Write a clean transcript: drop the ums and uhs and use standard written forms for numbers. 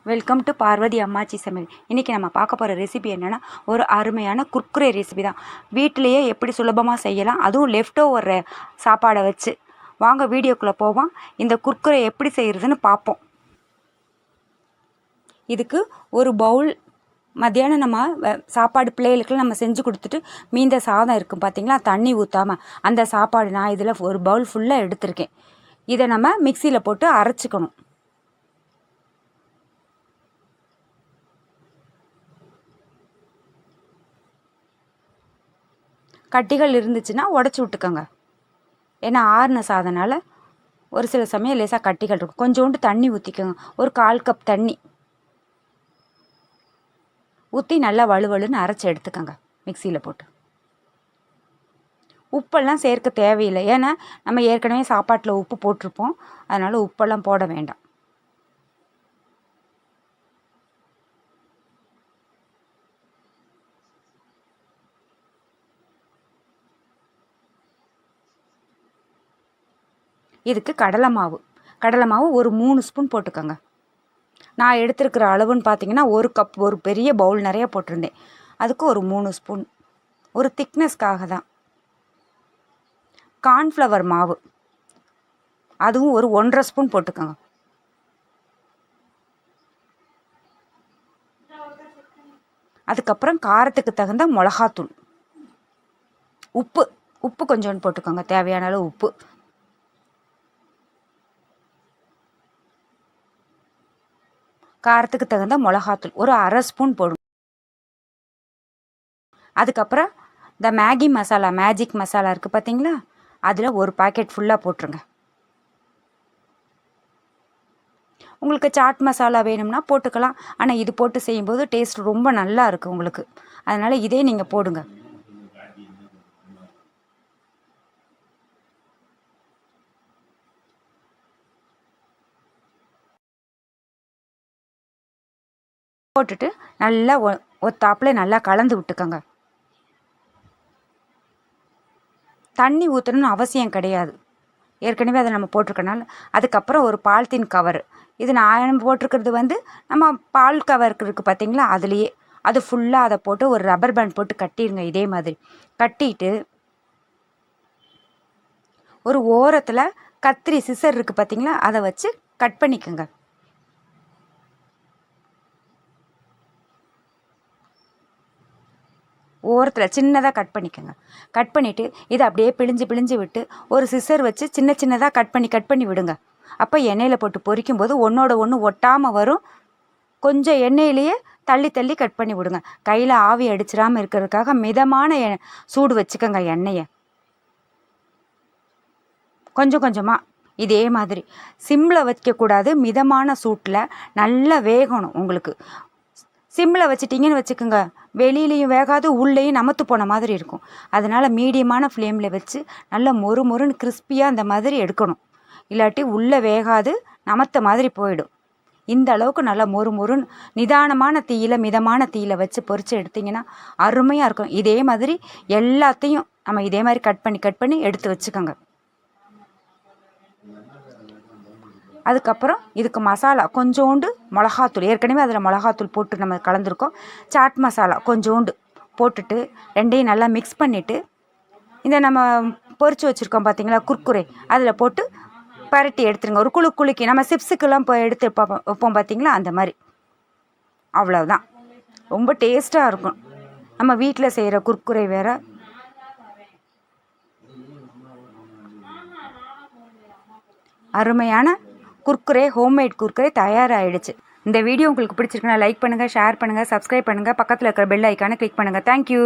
Welcome to Parvati அம்மாச்சி சமையல். இன்றைக்கி நம்ம பார்க்க போகிற ரெசிபி என்னென்னா, ஒரு அருமையான குர்குரே ரெசிபி தான். வீட்டிலையே எப்படி சுலபமாக செய்யலாம், அதுவும் லெஃப்ட் ஓவர் சாப்பாடை வச்சு. வாங்க வீடியோக்குள்ளே போவோம். இந்த குர்குரே எப்படி செய்கிறதுன்னு பார்ப்போம். இதுக்கு ஒரு பவுல் மத்தியானம் நம்ம சாப்பாடு பிள்ளைகளுக்கு நம்ம செஞ்சு கொடுத்துட்டு மீந்த சாதம் இருக்கும் பார்த்திங்களா, தண்ணி ஊற்றாமல் அந்த சாப்பாடு நான் இதில் ஒரு பவுல் ஃபுல்லாக எடுத்திருக்கேன். இதை நம்ம மிக்சியில் போட்டு அரைச்சிக்கணும். கட்டிகள் இருந்துச்சுன்னா உடச்சி விட்டுக்கோங்க. ஏன்னா ஆறுன சாதனால் ஒரு சில சமயம் லேசாக கட்டிகள் இருக்கும். கொஞ்சோண்டு தண்ணி ஊற்றிக்கோங்க. ஒரு 1/4 கப் தண்ணி ஊற்றி நல்லா வலுவலுன்னு அரைச்சி எடுத்துக்கோங்க மிக்சியில் போட்டு. உப்பெல்லாம் சேர்க்க தேவையில்லை, ஏன்னா நம்ம ஏற்கனவே சாப்பாட்டில் உப்பு போட்டிருப்போம். அதனால் உப்பெல்லாம் போட வேண்டாம். இதுக்கு கடலை மாவு ஒரு 3 ஸ்பூன் போட்டுக்கோங்க. நான் எடுத்துருக்கிற அளவுன்னு பார்த்தீங்கன்னா 1 கப், ஒரு பெரிய பவுல் நிறைய போட்டிருந்தேன். அதுக்கு ஒரு 3 ஸ்பூன், ஒரு திக்னஸ்க்காக தான். கார்ன்ஃப்ளவர் மாவு அதுவும் ஒரு 1.5 ஸ்பூன் போட்டுக்கோங்க. அதுக்கப்புறம் காரத்துக்கு தகுந்த மிளகாத்தூள், உப்பு கொஞ்சோண்டு போட்டுக்கோங்க, தேவையான அளவு உப்பு. காரத்துக்கு தகுந்த மிளகாத்தூள் ஒரு 1/2 ஸ்பூன் போடும். அதுக்கப்புறம் இந்த மேகி மசாலா, மேஜிக் மசாலா இருக்குது பார்த்தீங்களா, அதில் ஒரு பாக்கெட் ஃபுல்லாக போட்டுருங்க. உங்களுக்கு சாட் மசாலா வேணும்னா போட்டுக்கலாம். ஆனால் இது போட்டு செய்யும்போது டேஸ்ட் ரொம்ப நல்லா இருக்குது உங்களுக்கு. அதனால் இதே நீங்கள் போடுங்க. போட்டுட்டு நல்லா ஒத்தாப்பில் நல்லா கலந்து விட்டுக்கோங்க. தண்ணி ஊற்றணும்னு அவசியம் கிடையாது, ஏற்கனவே அதை நம்ம போட்டிருக்கனால. அதுக்கப்புறம் ஒரு பால்த்தீன் கவர், இது நான் போட்டிருக்கிறது நம்ம பால் கவர் இருக்குது பார்த்தீங்களா, அதுலேயே அது ஃபுல்லாக அதை போட்டு ஒரு ரப்பர் பேண்ட் போட்டு கட்டிடுங்க. இதே மாதிரி கட்டிட்டு ஒரு ஓரத்தில் கத்திரி சிசர் இருக்குது பார்த்தீங்களா, அதை வச்சு கட் பண்ணிக்கோங்க. ஓரத்தில் சின்னதாக கட் பண்ணிக்கோங்க. கட் பண்ணிவிட்டு இதை அப்படியே பிழிஞ்சு விட்டு ஒரு சிசர் வச்சு சின்னதாக கட் பண்ணி விடுங்க. அப்போ எண்ணெயில் போட்டு பொரிக்கும் போது ஒன்றோட ஒன்று ஒட்டாமல் வரும். கொஞ்சம் எண்ணெயிலேயே தள்ளி கட் பண்ணி விடுங்க. கையில் ஆவி அடிச்சிடாமல் இருக்கிறதுக்காக மிதமான சூடு வச்சுக்கோங்க எண்ணெயை. கொஞ்சமாக இதே மாதிரி சிம்மில் வைக்கக்கூடாது, மிதமான சூட்டில் நல்லா வேகணும் உங்களுக்கு. சிம்மில் வச்சிட்டிங்கன்னு வச்சுக்கோங்க, வெளியிலையும் வேகாது, உள்ளேயும் நமத்து போன மாதிரி இருக்கும். அதனால் மீடியமான ஃப்ளேமில் வச்சு நல்லா மொறுன்னு கிறிஸ்பியாக அந்த மாதிரி எடுக்கணும். இல்லாட்டி உள்ளே வேகாது, நமத்த மாதிரி போயிடும். இந்த அளவுக்கு நல்லா மொறுன்னு நிதானமான தீயில், மிதமான தீயில் வச்சு பொரித்து எடுத்திங்கன்னா அருமையாக இருக்கும். இதே மாதிரி எல்லாத்தையும் நம்ம இதே மாதிரி கட் பண்ணி எடுத்து வச்சுக்கோங்க. அதுக்கப்புறம் இதுக்கு மசாலா கொஞ்சோண்டு மிளகாத்தூள், ஏற்கனவே அதில் மிளகாத்தூள் போட்டு நம்ம கலந்துருக்கோம். சாட் மசாலா கொஞ்சோண்டு போட்டுட்டு ரெண்டையும் நல்லா மிக்ஸ் பண்ணிவிட்டு இந்த நம்ம பொரிச்சு வச்சுருக்கோம் பார்த்தீங்களா குர்குரே, அதில் போட்டு பரட்டி எடுத்துருங்க. ஒரு குலுக்கி நம்ம சிப்ஸுக்கெல்லாம் எடுத்து வைப்போம் பார்த்தீங்களா, அந்த மாதிரி. அவ்வளோதான். ரொம்ப டேஸ்ட்டாக இருக்கும். நம்ம வீட்டில் செய்கிற குர்குரே வேறு. அருமையான குர்குரே, ஹோம்மேட் குர்குரே தயாராகிடுச்சு. இந்த வீடியோ உங்களுக்கு பிடிச்சிருக்குன்னா லைக் பண்ணுங்கள், ஷேர் பண்ணுங்கள், சப்ஸ்கிரைப் பண்ணுங்கள், பக்கத்தில் இருக்கிற பெல் ஐக்கானை கிளிக் பண்ணுங்கள். தேங்க்யூ.